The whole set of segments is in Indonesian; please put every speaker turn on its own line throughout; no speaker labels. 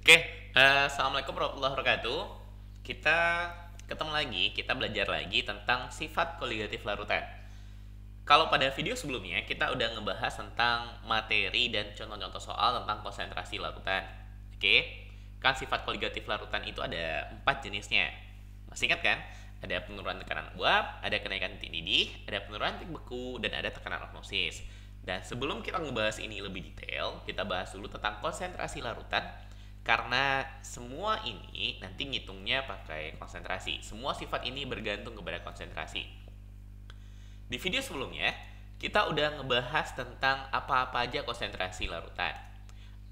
Oke, assalamualaikum warahmatullahi wabarakatuh. Kita ketemu lagi, kita belajar lagi tentang sifat koligatif larutan. Kalau pada video sebelumnya kita udah ngebahas tentang materi dan contoh-contoh soal tentang konsentrasi larutan. Oke, kan sifat koligatif larutan itu ada 4 jenisnya. Masih ingat kan? Ada penurunan tekanan uap, ada kenaikan titik didih, ada penurunan titik beku, dan ada tekanan osmosis. Dan sebelum kita ngebahas ini lebih detail, kita bahas dulu tentang konsentrasi larutan. Karena semua ini nanti ngitungnya pakai konsentrasi. Semua sifat ini bergantung kepada konsentrasi. Di video sebelumnya, kita udah ngebahas tentang apa-apa aja konsentrasi larutan.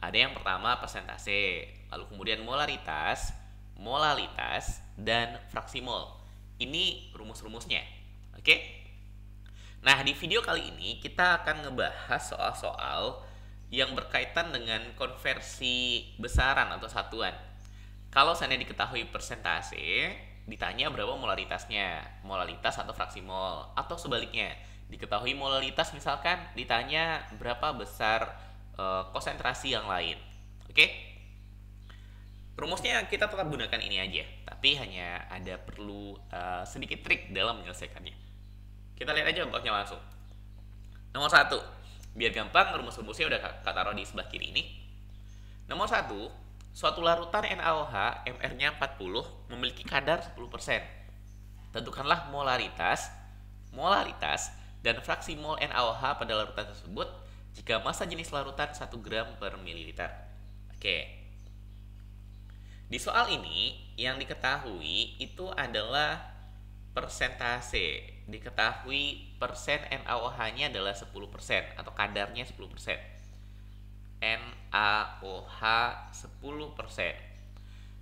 Ada yang pertama persentase, lalu kemudian molaritas, molalitas, dan fraksi mol. Ini rumus-rumusnya. Oke? Nah, di video kali ini kita akan ngebahas soal-soal yang berkaitan dengan konversi besaran atau satuan. Kalau seandainya diketahui persentase, ditanya berapa molaritasnya, molalitas atau fraksi mol, atau sebaliknya, diketahui molalitas misalkan ditanya berapa besar konsentrasi yang lain. Oke? Rumusnya kita tetap gunakan ini aja, tapi hanya ada perlu sedikit trik dalam menyelesaikannya. Kita lihat aja contohnya langsung. Nomor 1, biar gampang rumus-rumusnya udah taruh di sebelah kiri ini. Nomor 1, suatu larutan NaOH MR-nya 40 memiliki kadar 10%. Tentukanlah molaritas, molalitas, dan fraksi mol NaOH pada larutan tersebut jika massa jenis larutan 1 gram per mililiter. Oke. Di soal ini yang diketahui itu adalah persentase. Diketahui persen NaOH-nya adalah 10% atau kadarnya 10%. NaOH 10%.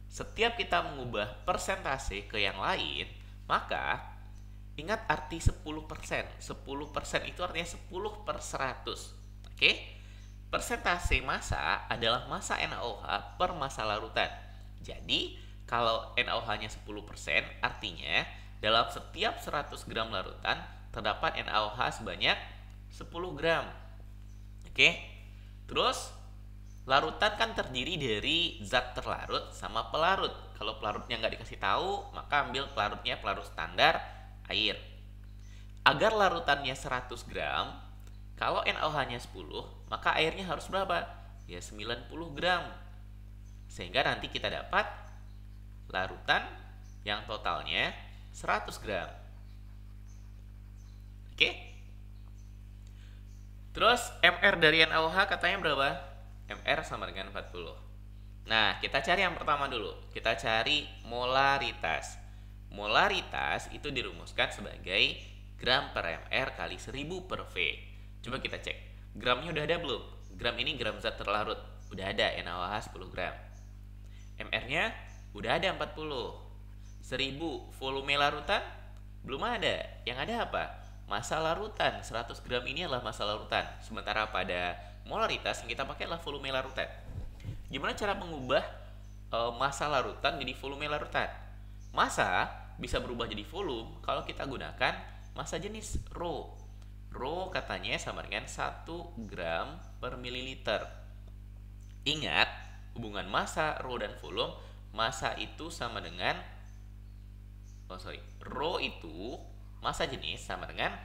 Setiap kita mengubah persentase ke yang lain, maka ingat arti 10%. 10% itu artinya 10 per 100. Oke? Persentase massa adalah massa NaOH per massa larutan. Jadi, kalau NaOH-nya 10%, artinya dalam setiap 100 gram larutan terdapat NaOH sebanyak 10 gram. Oke. Terus larutan kan terdiri dari zat terlarut sama pelarut. Kalau pelarutnya nggak dikasih tahu, maka ambil pelarutnya pelarut standar air. Agar larutannya 100 gram, kalau NaOH-nya 10, maka airnya harus berapa? Ya 90 gram. Sehingga nanti kita dapat larutan yang totalnya 100 gram. Oke. Terus MR dari NaOH katanya berapa? MR sama dengan 40. Nah, kita cari yang pertama dulu. Kita cari molaritas. Molaritas itu dirumuskan sebagai gram per MR kali 1000 per V. Coba kita cek. Gramnya udah ada belum? Gram ini gram zat terlarut. Udah ada, NaOH 10 gram. MR-nya udah ada 40. 1000 volume larutan belum ada. Yang ada apa? Massa larutan. 100 gram ini adalah massa larutan. Sementara pada molaritas yang kita pakai adalah volume larutan. Gimana cara mengubah massa larutan jadi volume larutan? Massa bisa berubah jadi volume kalau kita gunakan massa jenis Rho. Rho katanya sama dengan 1 gram per mililiter. Ingat, hubungan massa, Rho dan volume, massa itu sama dengan Rho itu massa jenis sama dengan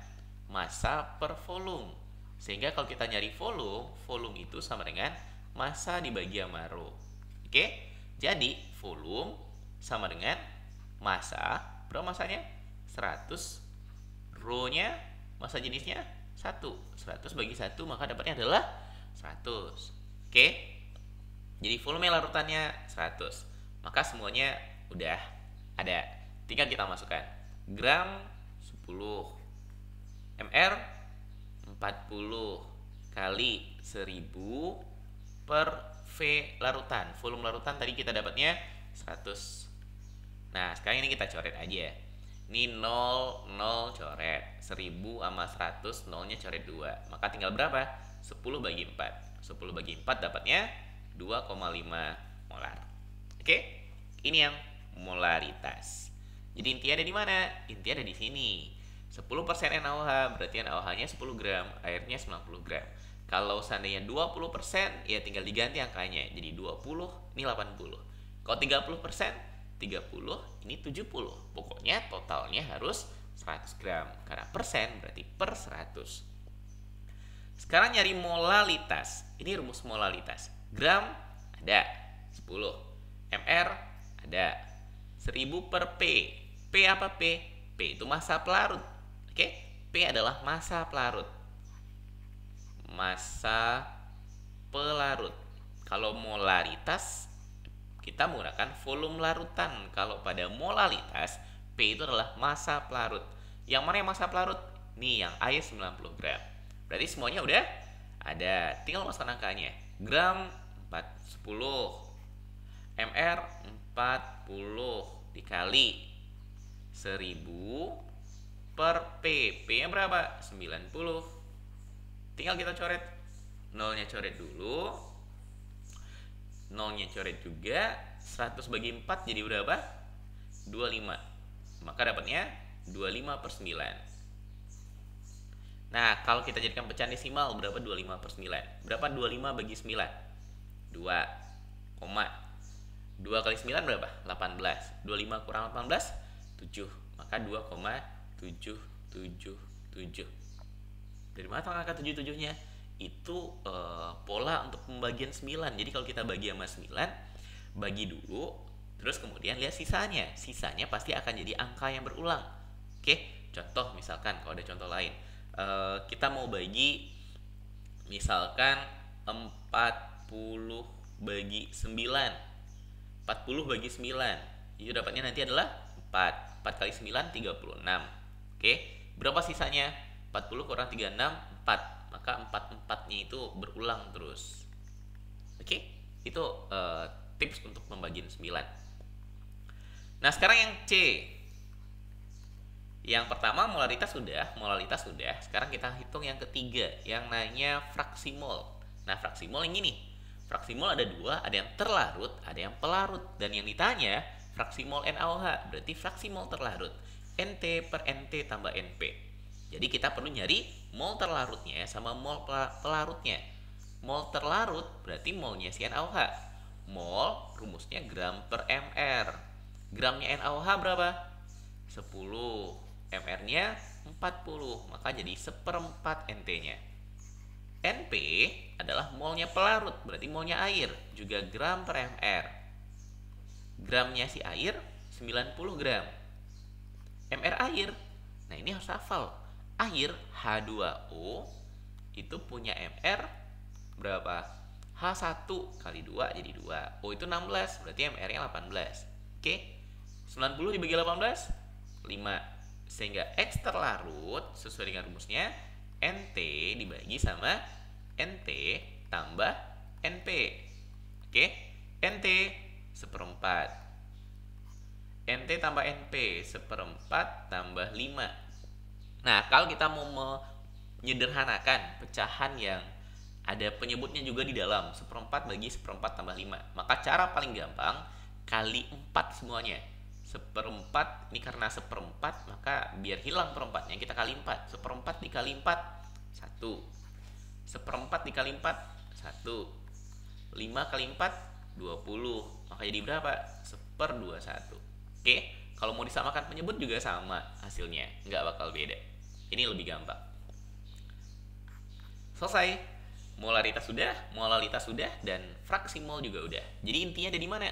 massa per volume. Sehingga kalau kita nyari volume, volume itu sama dengan massa dibagi sama Rho. Oke? Jadi, volume sama dengan massa. Berapa massanya? 100. Rho-nya, massa jenisnya 1. 100 bagi 1, maka dapatnya adalah 100. Oke? Jadi, volume larutannya 100. Maka semuanya udah ada. Tinggal kita masukkan gram 10, MR 40 kali 1000 per V larutan. Volume larutan tadi kita dapatnya 100. Nah, sekarang ini kita coret aja. Ini 0, 0 coret. 1000 sama 100, 0-nya coret 2. Maka tinggal berapa? 10 bagi 4. 10 bagi 4 dapatnya 2,5 molar. Oke? Ini yang molaritas. Jadi intinya ada di mana? Intinya ada di sini. 10% NaOH berarti NaOH-nya 10 gram, airnya 90 gram. Kalau seandainya 20%, ya tinggal diganti angkanya. Jadi 20, ini 80. Kalau 30%, 30, ini 70. Pokoknya totalnya harus 100 gram. Karena persen berarti per 100. Sekarang nyari molalitas. Ini rumus molalitas. Gram ada 10. MR ada 1000 per P. P apa P? P itu massa pelarut. Oke? P adalah massa pelarut. Massa pelarut. Kalau molaritas kita menggunakan volume larutan. Kalau pada molalitas P itu adalah massa pelarut. Yang mana yang massa pelarut? Nih yang air 90 gram. Berarti semuanya udah ada. Tinggal masukkan angkanya. Gram 10, MR 40 dikali 1000 per P. P nya berapa? 90. Tinggal kita coret. Nolnya coret dulu. Nolnya coret juga. 100 bagi 4 jadi berapa? 25. Maka dapatnya 25 per 9. Nah, kalau kita jadikan pecahan desimal, berapa 25 per 9? Berapa 25 bagi 9? 2, 2 kali 9 berapa? 18. 25 kurang 18? 7. Maka 2,777. Dari mana angka 77-nya? Itu pola untuk pembagian 9. Jadi kalau kita bagi sama 9, bagi dulu, terus kemudian lihat sisanya. Sisanya pasti akan jadi angka yang berulang. Oke, contoh misalkan kalau ada contoh lain. Kita mau bagi misalkan 40 bagi 9. 40 bagi 9 itu dapatnya nanti adalah 4. 4 kali 9 36. Oke, berapa sisanya? 40 kurang 36 4. Maka 4-4-nya itu berulang terus. Oke, itu tips untuk pembagian 9. Nah, sekarang yang C. Yang pertama molaritas sudah. Sekarang kita hitung yang ketiga, yang namanya fraksi mol. Nah, fraksi mol yang ini. Fraksi mol ada dua, ada yang terlarut, ada yang pelarut. Dan yang ditanya fraksi mol NaOH, berarti fraksi mol terlarut. NT per NT tambah NP. Jadi kita perlu nyari mol terlarutnya sama mol pelarutnya. Mol terlarut berarti molnya si NaOH. Mol rumusnya gram per mr. Gramnya NaOH berapa? 10. MR-nya 40, maka jadi 1/4 NT-nya. NP adalah molnya pelarut, berarti molnya air, juga gram per mr. Gramnya si air 90 gram. MR air. Nah, ini harus hafal. Air H2O itu punya MR berapa? H1 kali 2 jadi 2. O itu 16, berarti MR-nya 18. Oke. 90 dibagi 18, 5. Sehingga X terlarut sesuai dengan rumusnya NT dibagi sama NT tambah NP. Oke, NT 1/4. NT tambah NP 1/4 tambah 5. Nah, kalau kita mau menyederhanakan pecahan yang ada penyebutnya juga di dalam, 1/4 bagi 1/4 tambah 5, maka cara paling gampang kali 4 semuanya. 1/4, ini karena 1/4 maka biar hilang perempatnya kita kali 4. 1/4 dikali 4 1. 1/4 dikali 4 1. 5 kali 4 20. Maka jadi berapa? 1/21. Oke, kalau mau disamakan penyebut juga sama hasilnya, nggak bakal beda. Ini lebih gampang. Selesai. Molaritas sudah, dan fraksi mol juga udah. Jadi intinya ada di mana?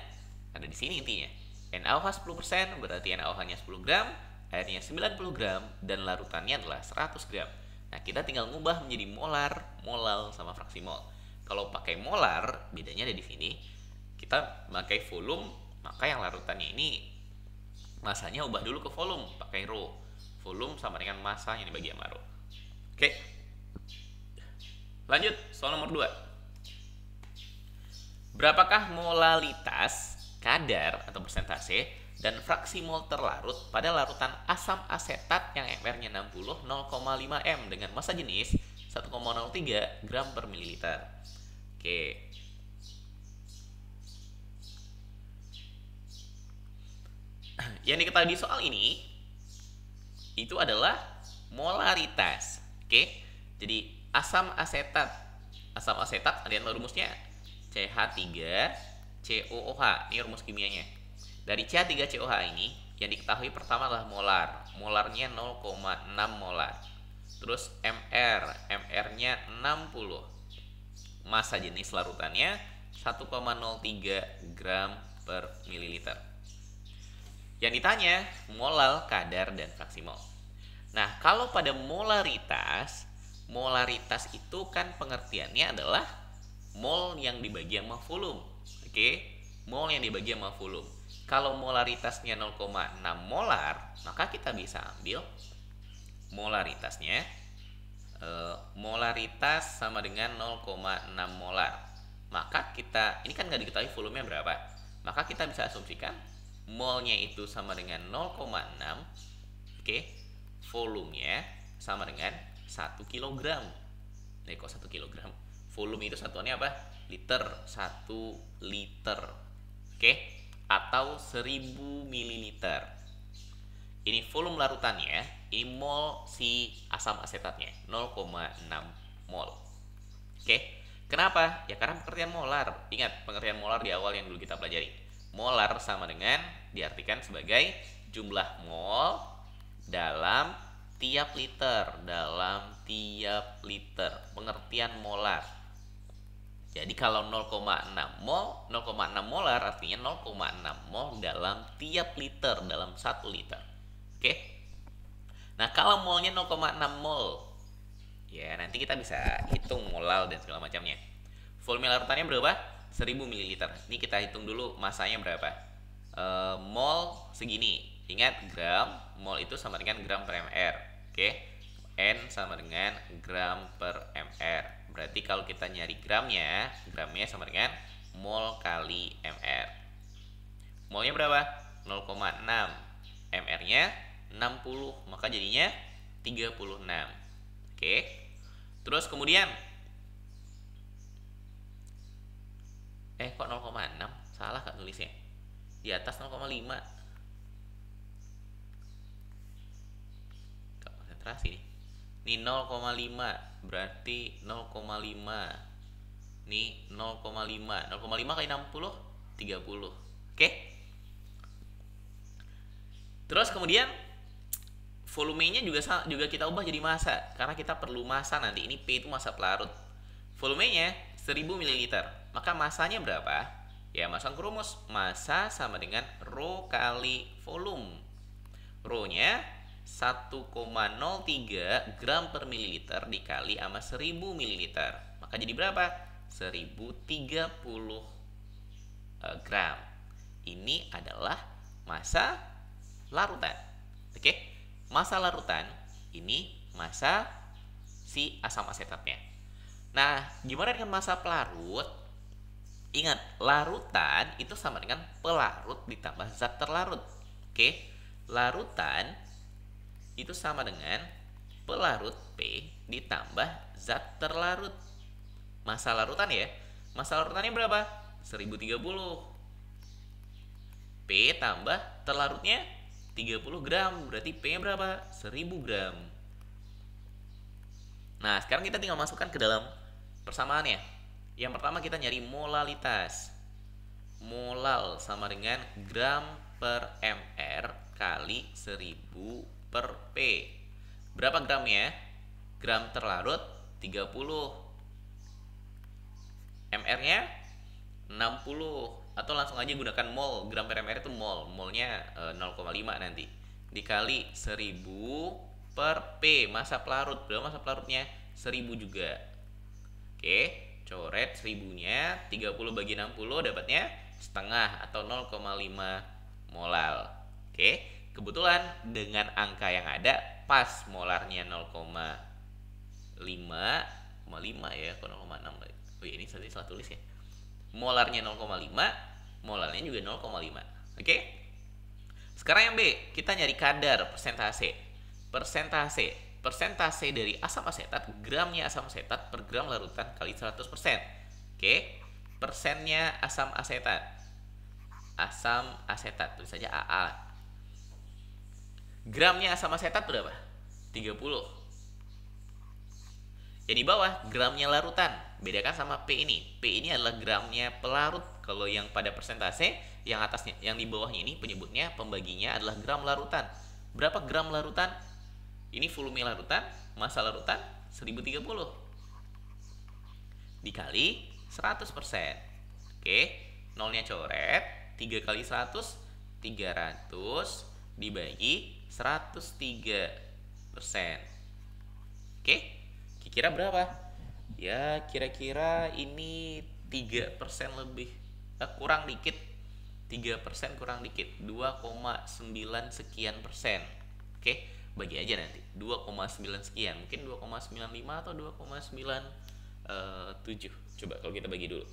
Ada di sini intinya. NaOH 10%, berarti NaOH-nya 10 gram, airnya 90 gram, dan larutannya adalah 100 gram. Nah, kita tinggal ngubah menjadi molar, molal, sama fraksi mol. Kalau pakai molar, bedanya ada di sini. Kita pakai volume, maka yang larutannya ini masanya ubah dulu ke volume, pakai rho. Volume sama dengan massa yang dibagi sama rho. Oke. Lanjut, soal nomor 2. Berapakah molalitas kadar atau persentase dan fraksi mol terlarut pada larutan asam asetat yang MR-nya 60 0,5 m dengan massa jenis 1,03 gram per mililiter. Oke. Yang diketahui di soal ini itu adalah molaritas. Oke. Jadi asam asetat asam asetat, lihat rumusnya CH3COOH. Ini rumus kimianya. Dari CH3COOH ini yang diketahui pertama adalah molar. Molarnya 0,6 molar. Terus MR-nya 60. Masa jenis larutannya 1,03 gram per mililiter. Yang ditanya molal, kadar, dan fraksi mol. Nah, kalau pada molaritas itu kan pengertiannya adalah mol yang dibagi sama volume. Oke, mol yang dibagi sama volume. Kalau molaritasnya 0,6 molar, maka kita bisa ambil molaritasnya molaritas sama dengan 0,6 molar. Maka kita, ini kan nggak diketahui volumenya berapa, maka kita bisa asumsikan molnya itu sama dengan 0,6. Oke, volumenya sama dengan 1 kg. Nah, kok 1 kg? Volume itu satuannya apa? Liter. 1 liter. Oke, atau 1000 ml. Ini volume larutannya, ini mol si asam asetatnya 0,6 mol. Oke, kenapa? Ya karena pengertian molar. Ingat pengertian molar di awal yang dulu kita pelajari. Molar sama dengan diartikan sebagai jumlah mol dalam tiap liter. Pengertian molar. Jadi kalau 0,6 mol, 0,6 molar artinya 0,6 mol dalam tiap liter, dalam 1 liter. Oke. Nah, kalau molnya 0,6 mol, ya nanti kita bisa hitung molal dan segala macamnya. Volume larutannya berapa? 1000 ml. Ini kita hitung dulu masanya berapa. Mol segini. Ingat gram, mol itu sama dengan gram per mr. Oke. N sama dengan gram per mr. Berarti kalau kita nyari gramnya sama dengan mol kali mr. Molnya berapa? 0,6. mr-nya 60, maka jadinya 36. Oke. Terus kemudian kok 0,6? Salah Kak nulisnya. Di atas 0,5. Kak konsentrasi nih. Ini 0,5, berarti 0,5. Ini 0,5. 0,5 kali 60, 30. Oke? Terus kemudian volumenya juga kita ubah jadi massa, karena kita perlu massa nanti. Ini P itu massa pelarut. Volumenya 1000 ml. Maka massanya berapa? Ya, masang ke rumus. Massa sama dengan Rho kali volume. Rho-nya 1,03 gram per mililiter dikali sama 1000 ml. Maka jadi berapa? 1030 gram. Ini adalah massa larutan. Oke? Massa larutan ini massa si asam asetatnya. Nah, gimana dengan massa pelarut? Ingat, larutan itu sama dengan pelarut ditambah zat terlarut. Oke? Larutan itu sama dengan pelarut P ditambah zat terlarut. Massa larutan ya. Massa larutannya berapa? 1030. P tambah terlarutnya 30 gram, berarti P-nya berapa? 1000 gram. Nah, sekarang kita tinggal masukkan ke dalam persamaannya. Yang pertama kita nyari molalitas. Molal sama dengan gram per mr kali 1000 per P. Berapa gramnya? Gram terlarut 30. MR-nya 60. Atau langsung aja gunakan mol. Gram per mr itu mol. Molnya 0,5 nanti. Dikali 1000 per P. Massa pelarut. Berapa massa pelarutnya? 1000 juga. Oke. Coret 1000-nya. 30 bagi 60 dapatnya setengah atau 0,5 molal. Oke. Kebetulan dengan angka yang ada pas molarnya 0,5 ya. Kok 0,6 lagi. Oh iya, ini salah tulis ya. Molarnya 0,5, molarnya juga 0,5. Oke? Sekarang yang B, kita nyari kadar persentase. Persentase dari asam asetat, gramnya asam asetat per gram larutan kali 100%. Oke? Persennya asam asetat. Asam asetat, tulis saja AA. Gramnya asam asetat berapa? 30. Yang di bawah gramnya larutan. Bedakan sama P ini. P ini adalah gramnya pelarut. Kalau yang pada persentase, yang atasnya, yang di bawahnya ini penyebutnya pembaginya adalah gram larutan. Berapa gram larutan? Ini volume larutan, massa larutan 1030 dikali 100%. Oke, nolnya coret, 3 kali 100, 300 dibagi 103%. Oke, kira-kira berapa? Ya, kira-kira ini 3% lebih. Kurang dikit. 3% kurang dikit. 2,9 sekian persen. Oke, bagi aja nanti. 2,9 sekian. Mungkin 2,95 atau 2,97. Coba kalau kita bagi dulu.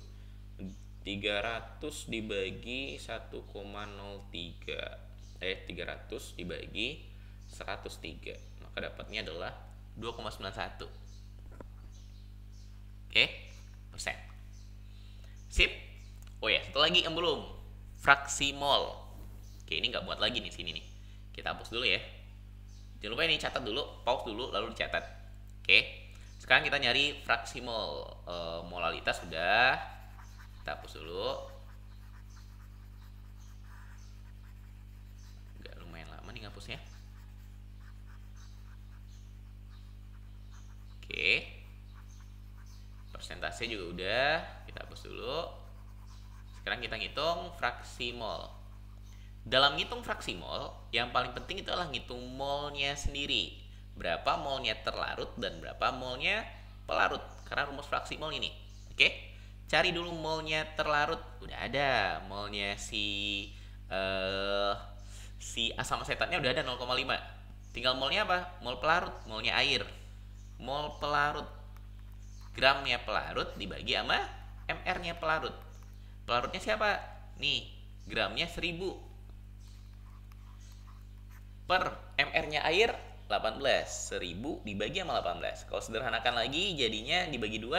300 dibagi 1,03. 300 dibagi 103. Maka dapatnya adalah 2,91. Oke, persen. Sip. Oh ya, satu lagi yang belum. Fraksi mol. Oke, ini nggak muat lagi nih sini nih. Kita hapus dulu ya. Jangan lupa ini catat dulu, pause dulu, lalu dicatat. Oke. Sekarang kita nyari fraksi mol. Molalitas sudah. Kita hapus dulu. Agak lumayan lama nih ngapusnya. Oke. Persentase juga udah. Kita hapus dulu. Sekarang kita ngitung fraksi mol. Dalam ngitung fraksi mol, yang paling penting itu adalah ngitung molnya sendiri. Berapa molnya terlarut dan berapa molnya pelarut. Karena rumus fraksi mol ini. Oke. Cari dulu molnya terlarut. Udah ada. Molnya si asam asetatnya udah ada 0,5. Tinggal molnya apa? Mol pelarut. Molnya air. Mol pelarut. Gramnya pelarut dibagi sama mr-nya pelarut. Pelarutnya siapa? Nih, gramnya 1000 per mr-nya air 18. 1000 dibagi sama 18. Kalau sederhanakan lagi jadinya dibagi 2,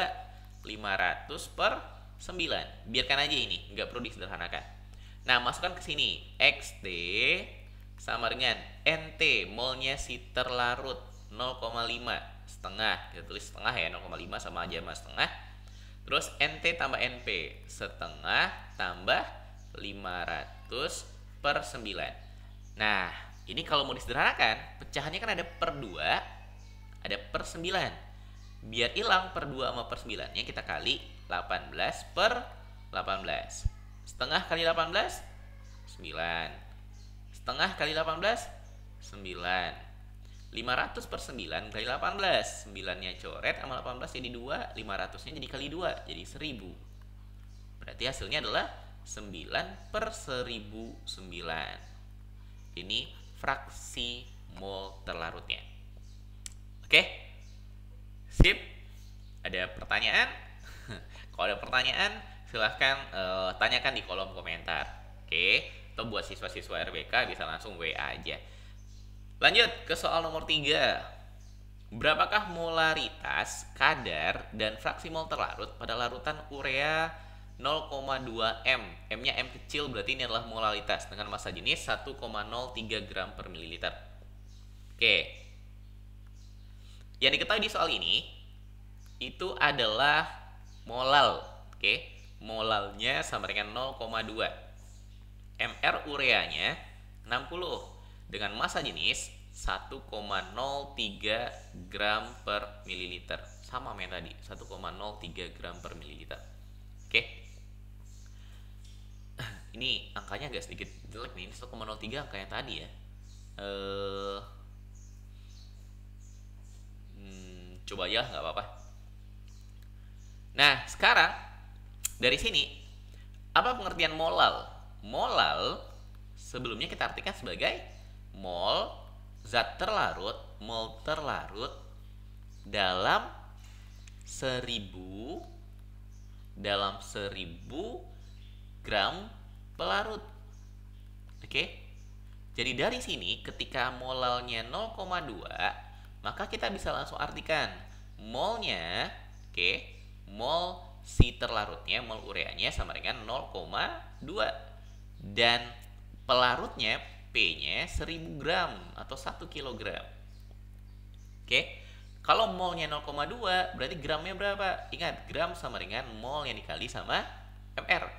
500 per 9. Biarkan aja ini, nggak perlu disederhanakan. Nah, masukkan ke sini. XT sama dengan NT, molnya si terlarut 0,5 setengah. Kita tulis setengah ya, 0,5 sama aja sama setengah. Terus NT tambah NP, setengah tambah 500 per 9. Nah, ini kalau mau disederhanakan, pecahannya kan ada per 2, ada per 9. Biar hilang per 2 sama per 9-nya, kita kali 18 per 18. Setengah kali 18, 9. Setengah kali 18, 9. 500 per 9 kali 18. 9-nya coret sama 18 jadi 2. 500-nya jadi kali 2, jadi 1000. Berarti hasilnya adalah 9 per 1009. Ini fraksi mol terlarutnya. Oke? Sip? Ada pertanyaan? Kalau ada pertanyaan, silahkan tanyakan di kolom komentar. Oke? Atau buat siswa-siswa RBK bisa langsung WA aja. Lanjut ke soal nomor 3. Berapakah molaritas, kadar, dan fraksi mol terlarut pada larutan urea 0,2 M? M-nya M kecil, berarti ini adalah molaritas dengan massa jenis 1,03 gram per mililiter. Oke. Yang diketahui di soal ini itu adalah molal. Oke. Molalnya sama dengan 0,2. MR ureanya 60 dengan massa jenis 1,03 gram per mililiter. Sama sama yang tadi, 1,03 gram per mililiter. Oke. Ini angkanya agak sedikit jelek nih. 1,03 angka yang tadi ya. Coba aja, nggak apa-apa. Nah, sekarang dari sini apa pengertian molal? Molal sebelumnya kita artikan sebagai mol zat terlarut, mol terlarut dalam 1000 gram pelarut. Oke. Jadi dari sini ketika molalnya 0,2, maka kita bisa langsung artikan molnya, mol si terlarutnya, mol ureanya sama dengan 0,2 dan pelarutnya P-nya 1000 gram atau 1 kg. Oke. Kalau molnya 0,2 berarti gramnya berapa? Ingat, gram sama dengan mol yang dikali sama mr.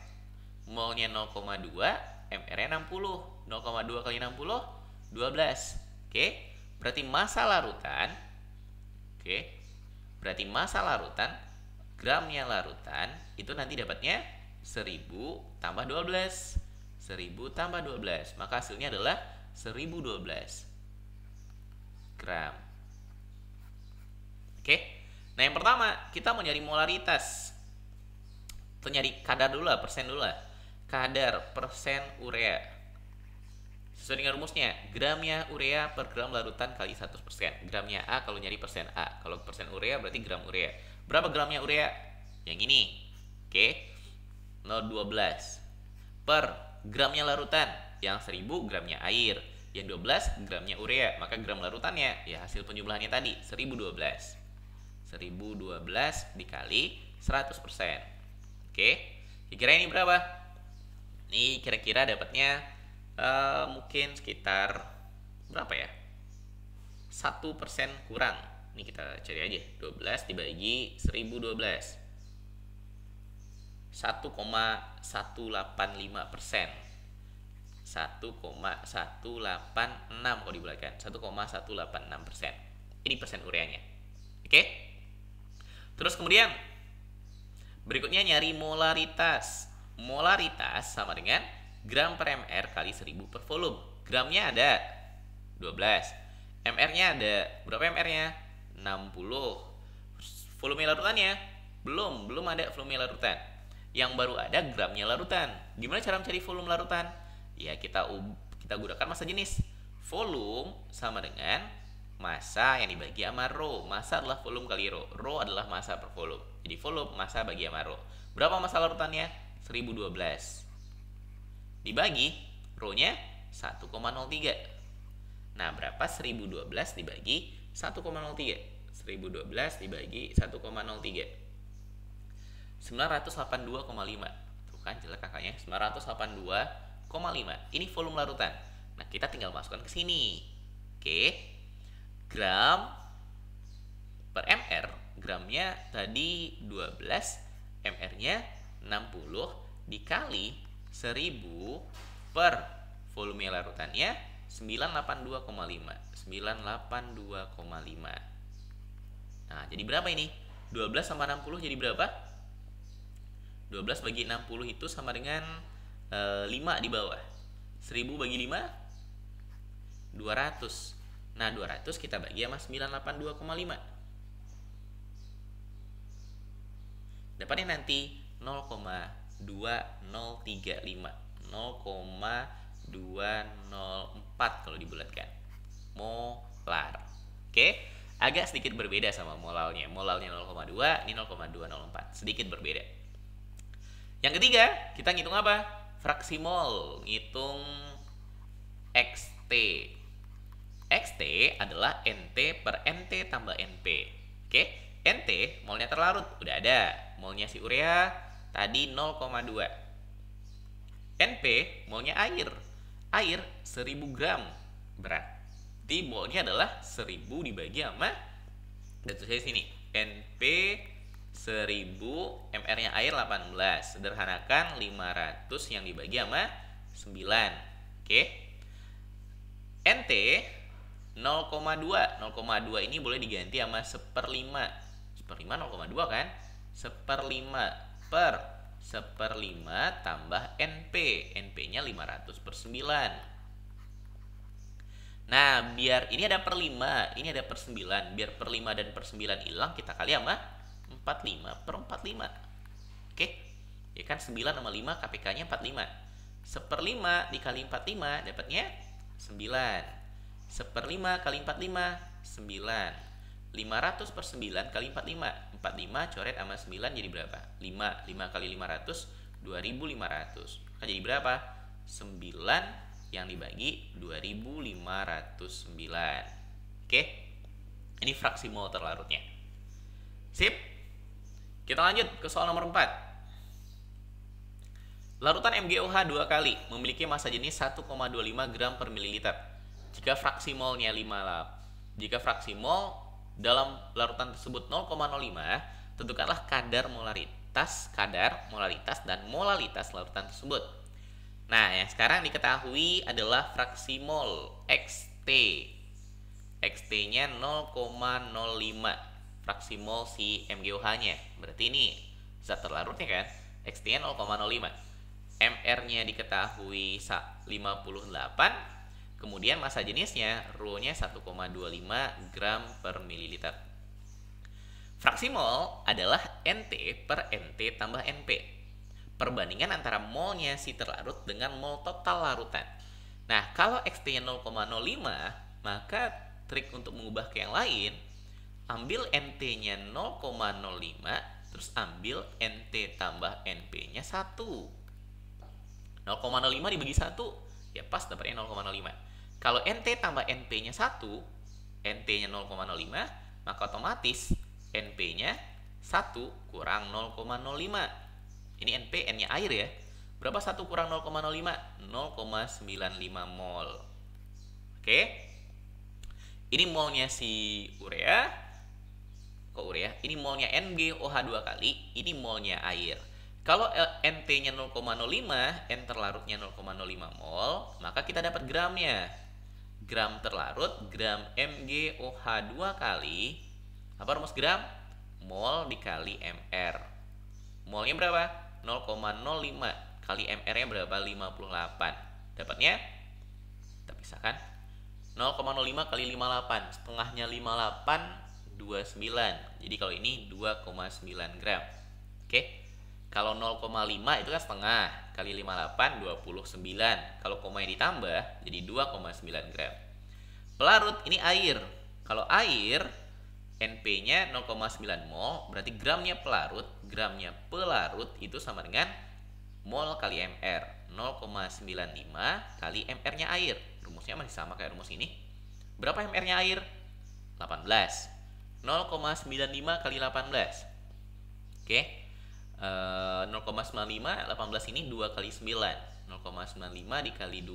Molnya 0,2, mr-nya 60. 0,2 kali 60, 12. Oke, berarti massa larutan. Oke, berarti massa larutan, gramnya larutan itu nanti dapatnya 1000 tambah 12. 1000 tambah 12, maka hasilnya adalah 1012 gram. Oke, nah yang pertama kita mau nyari molaritas. Kita nyari kadar dulu lah, persen dulu lah. Kadar persen urea. Sesuai dengan rumusnya, gramnya urea per gram larutan kali 100%. Gramnya A kalau nyari persen A. Kalau persen urea berarti gram urea. Berapa gramnya urea? Yang ini. Oke. 0,12 per gramnya larutan. Yang 1000 gramnya air. Yang 12 gramnya urea. Maka gram larutannya ya hasil penjumlahannya tadi 1012. 1012 dikali 100%. Oke. Kira-kira ini berapa? Ini kira-kira dapatnya mungkin sekitar berapa ya? 1% kurang. Ini kita cari aja. 12 dibagi 1012. 1,185%. 1,186 kalau dibulatkan. 1,186%. Ini persen ureanya. Oke? Terus kemudian berikutnya nyari molaritas. Molaritas sama dengan gram per mr kali 1000 per volume. Gramnya ada 12. mr-nya ada berapa mr-nya? 60. Volume larutannya belum ada volume larutan. Yang baru ada gramnya larutan. Gimana cara mencari volume larutan? Ya kita gunakan massa jenis. Volume sama dengan massa yang dibagi sama rho. Massa adalah volume kali rho. Rho adalah massa per volume. Jadi volume massa bagi sama rho. Berapa massa larutannya? 1012. Dibagi rho-nya 1,03. Nah, berapa 1012 dibagi 1,03? 1012 dibagi 1,03. 982,5. Tuh kan jelek kakaknya. 982,5. Ini volume larutan. Nah, kita tinggal masukkan ke sini. Oke. Gram per mr. Gramnya tadi 12, mr-nya 60 dikali 1000 per volume larutannya 982,5. 982,5. Nah, jadi berapa ini? 12 sama 60 jadi berapa? 12 bagi 60 itu sama dengan 5 di bawah. 1000 bagi 5 200. Nah, 200 kita bagi sama 982,5. Dapatnya nanti 0,2035. 0,204 kalau dibulatkan. Molar. Oke? Agak sedikit berbeda sama molalnya. Molalnya 0,2, ini 0,204. Sedikit berbeda. Yang ketiga, kita ngitung apa? Fraksi mol. Ngitung XT. XT adalah NT per NT tambah NP. Oke? NT, molnya terlarut. Udah ada. Molnya si urea tadi 0,2. NP, molnya air. Air 1000 gram. Berarti molnya adalah 1000 dibagi sama, dan tulisnya sini, NP 1000, mr-nya air 18. Sederhanakan 500 yang dibagi sama 9. Oke. NT 0,2. 0,2 ini boleh diganti sama 1/5. 1/5 0,2 kan? 1/5 per 1/5 tambah NP. NP-nya 500 per 9. Nah, biar ini ada per 5, ini ada per 9. Biar per 5 dan per 9 hilang, kita kali sama 45 per 45. Oke? Ya kan 9 sama 5 KPK-nya 45. 1/5 dikali 45 dapatnya 9. 1/5 kali 45 9. 500 per 9 kali 45. 45 coret sama 9 jadi berapa? 5. 5 kali 500 2500. Maka jadi berapa? 9 yang dibagi 2509. Oke? Ini fraksi mol terlarutnya. Sip. Kita lanjut ke soal nomor 4. Larutan MgOH 2 kali memiliki massa jenis 1,25 gram per mililiter. Jika fraksi molnya 58, jika fraksi mol Dalam larutan tersebut 0,05, tentukanlah kadar molaritas dan molalitas larutan tersebut. Nah, yang sekarang diketahui adalah fraksi mol XT. XT-nya 0,05 fraksi mol si MgOH-nya. Berarti ini zat terlarutnya kan? XT-nya 0,05. MR-nya diketahui 58. Kemudian massa jenisnya Rho-nya 1,25 gram per mililiter. Fraksi mol adalah NT per NT tambah NP. Perbandingan antara molnya si terlarut dengan mol total larutan. Nah, kalau XT-nya 0,05, maka trik untuk mengubah ke yang lain, ambil NT-nya 0,05, terus ambil NT tambah NP-nya 1. 0,05 dibagi 1, ya pas dapatnya 0,05. Kalau NT tambah NP-nya 1, NT-nya 0,05, maka otomatis NP-nya 1 kurang 0,05. Ini NP, N-nya air ya. Berapa 1 kurang 0,05? 0,95 mol. Oke. Ini molnya si urea. Kok urea? Ini molnya NgOH 2 kali. Ini molnya air. Kalau NT-nya 0,05, N terlarutnya 0,05 mol, maka kita dapat gramnya. Gram terlarut, gram MgOH 2 kali, apa rumus gram? Mol dikali MR. Molnya berapa? 0,05 kali MR-nya berapa? 58. Dapatnya? Kita pisahkan. 0,05 kali 58. Setengahnya 58, 29. Jadi kalau ini 2,9 gram. Oke. Kalau 0,5 itu kan setengah kali 58, 29. Kalau komanya ditambah jadi 2,9 gram. Pelarut ini air. Kalau air NP-nya 0,9 mol, berarti gramnya pelarut itu sama dengan mol kali MR. 0,95 kali MR-nya air. Rumusnya masih sama kayak rumus ini. Berapa MR-nya air? 18. 0,95 kali 18. Oke. 0,95, 18 ini 2 kali 9. 0,95 dikali 2,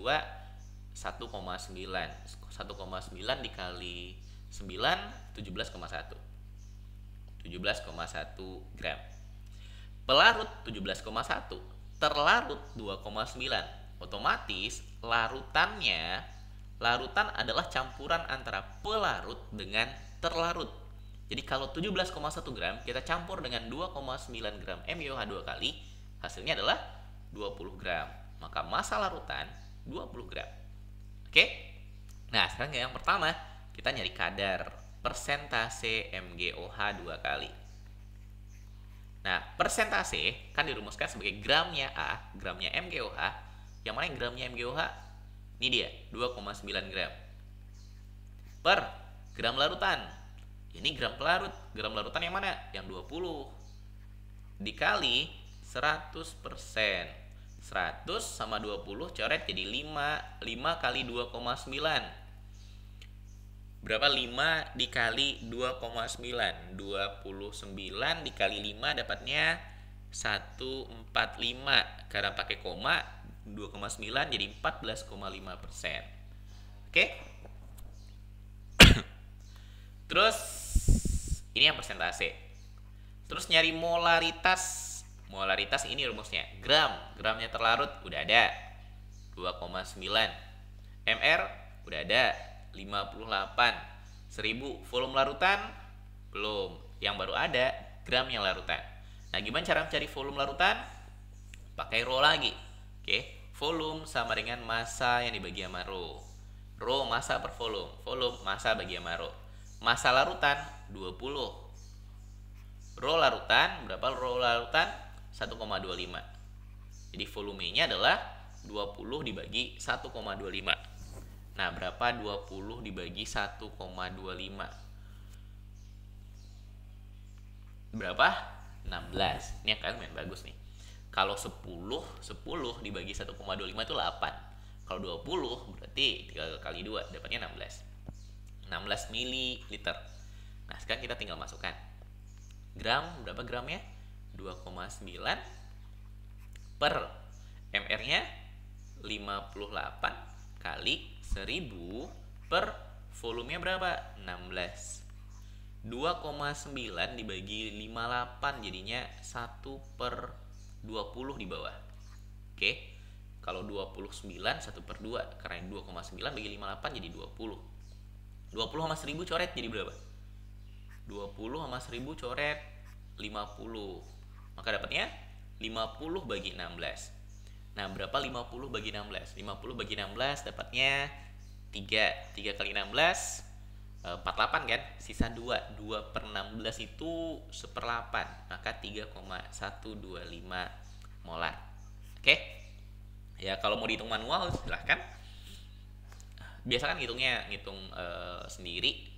1,9. 1,9 dikali 9, 17,1. 17,1 gram. Pelarut 17,1, terlarut 2,9. Otomatis larutan adalah campuran antara pelarut dengan terlarut. Jadi kalau 17,1 gram kita campur dengan 2,9 gram MgOH 2 kali, hasilnya adalah 20 gram. Maka massa larutan 20 gram. Oke? Nah, sekarang yang pertama kita nyari kadar persentase MgOH 2 kali. Nah, persentase kan dirumuskan sebagai gramnya A, gramnya MgOH. Yang mana yang gramnya MgOH? Ini dia, 2,9 gram. Per gram larutan. Ini gram pelarut. Gram larutan yang mana? Yang 20. Dikali 100%. 100 sama 20 coret jadi 5. 5 kali 2,9. Berapa 5 dikali 2,9? 29 dikali 5 dapatnya 145. Karena pakai koma 2,9 jadi 14,5%. Oke? Terus ini yang persentase. Terus nyari molaritas. Molaritas ini rumusnya gramnya terlarut udah ada 2,9. MR udah ada 58. 1000 volume larutan belum. Yang baru ada gramnya larutan. Nah, gimana cara mencari volume larutan? Pakai Rho lagi. Oke, volume sama dengan massa yang dibagi sama Rho. Rho massa per volume, volume massa bagi sama Rho. Massa larutan 20. Rho larutan berapa? Rho larutan 1,25. Jadi volumenya adalah 20 dibagi 1,25. Nah, berapa 20 dibagi 1,25? Berapa? 16. Ini kan main bagus nih. Kalau 10 dibagi 1,25 itu 8. Kalau 20 berarti 3 kali 2 dapatnya 16. 16 ml. Nah, sekarang kita tinggal masukkan. Gram, berapa gramnya? 2,9 per MR-nya 58 kali 1000 per volumenya berapa? 16. 2,9 dibagi 58 jadinya 1/20 di bawah. Oke. Kalau 29 1/2 karena 2,9 bagi 58 jadi 20. 20 sama 1000 coret jadi berapa? 20 sama 1000 coret 50. Maka dapatnya 50 bagi 16. Nah, berapa 50 bagi 16? 50 bagi 16 dapatnya 3. 3 kali 16 48 kan? Sisa 2. 2/16 itu 1/8. Maka 3,125 molar. Oke? Ya, kalau mau dihitung manual silahkan. Biasa kan ngitung sendiri.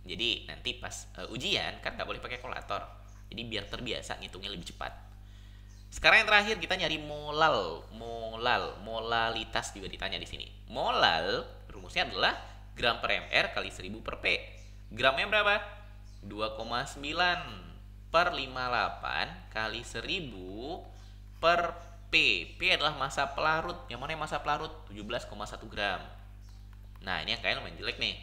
Jadi nanti pas ujian kan nggak boleh pakai kalkulator. Jadi biar terbiasa ngitungnya lebih cepat. Sekarang yang terakhir kita nyari molalitas juga ditanya di sini. Molal rumusnya adalah gram per mr kali 1000 per p. Gramnya berapa? 2,9 per 58 kali 1000 per p. P adalah massa pelarut. Yang mana yang massa pelarut? 17,1 gram. Nah, ini yang kayaknya lumayan jelek nih.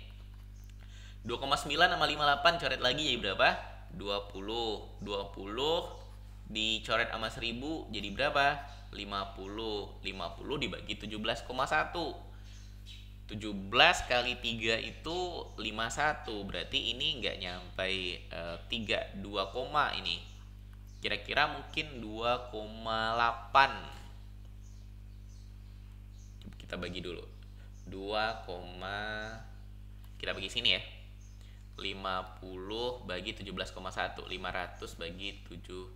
2,9 sama 58 coret lagi jadi berapa? 20. 20 dicoret sama 1000 jadi berapa? 50. 50 dibagi 17,1. 17 kali 3 itu 51. Berarti ini nggak nyampe 3, 2 koma ini. Kira-kira mungkin 2,8. Kita bagi dulu. 2, kita bagi sini ya. 50 bagi 17,1. 500 bagi 171.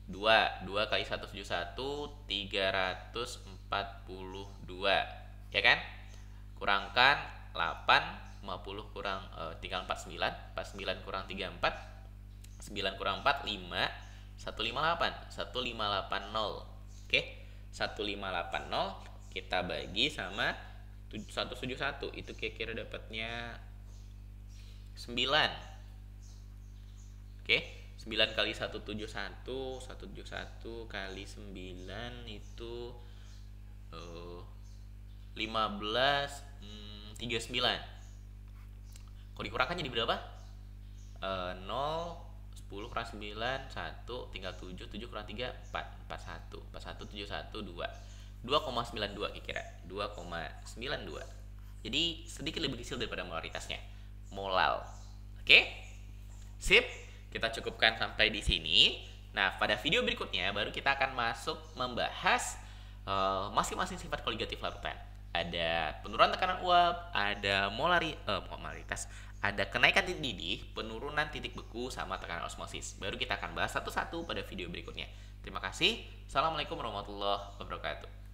2 kali 171 342 ya kan, kurangkan 8 50 kurang tinggal 49 49 kurang 34 9 kurang 4 5 158 1580. Oke, 1580 kita bagi sama 171 itu kira-kira dapatnya 9. Oke, 9 kali 171 kali 9 itu 15 39. Kalau dikurangkan jadi berapa? 0 10 kurang 9 1 tinggal 7 7 kurang 3 4 41 71 2 2,92 kira-kira 2,92. Jadi sedikit lebih kecil daripada molaritasnya. Molal. Oke? Sip. Kita cukupkan sampai di sini. Nah, pada video berikutnya baru kita akan masuk membahas masing-masing sifat koligatif larutan. Ada penurunan tekanan uap, ada molaritas, ada kenaikan titik didih, penurunan titik beku, sama tekanan osmosis. Baru kita akan bahas satu-satu pada video berikutnya. Terima kasih. Assalamualaikum warahmatullahi wabarakatuh.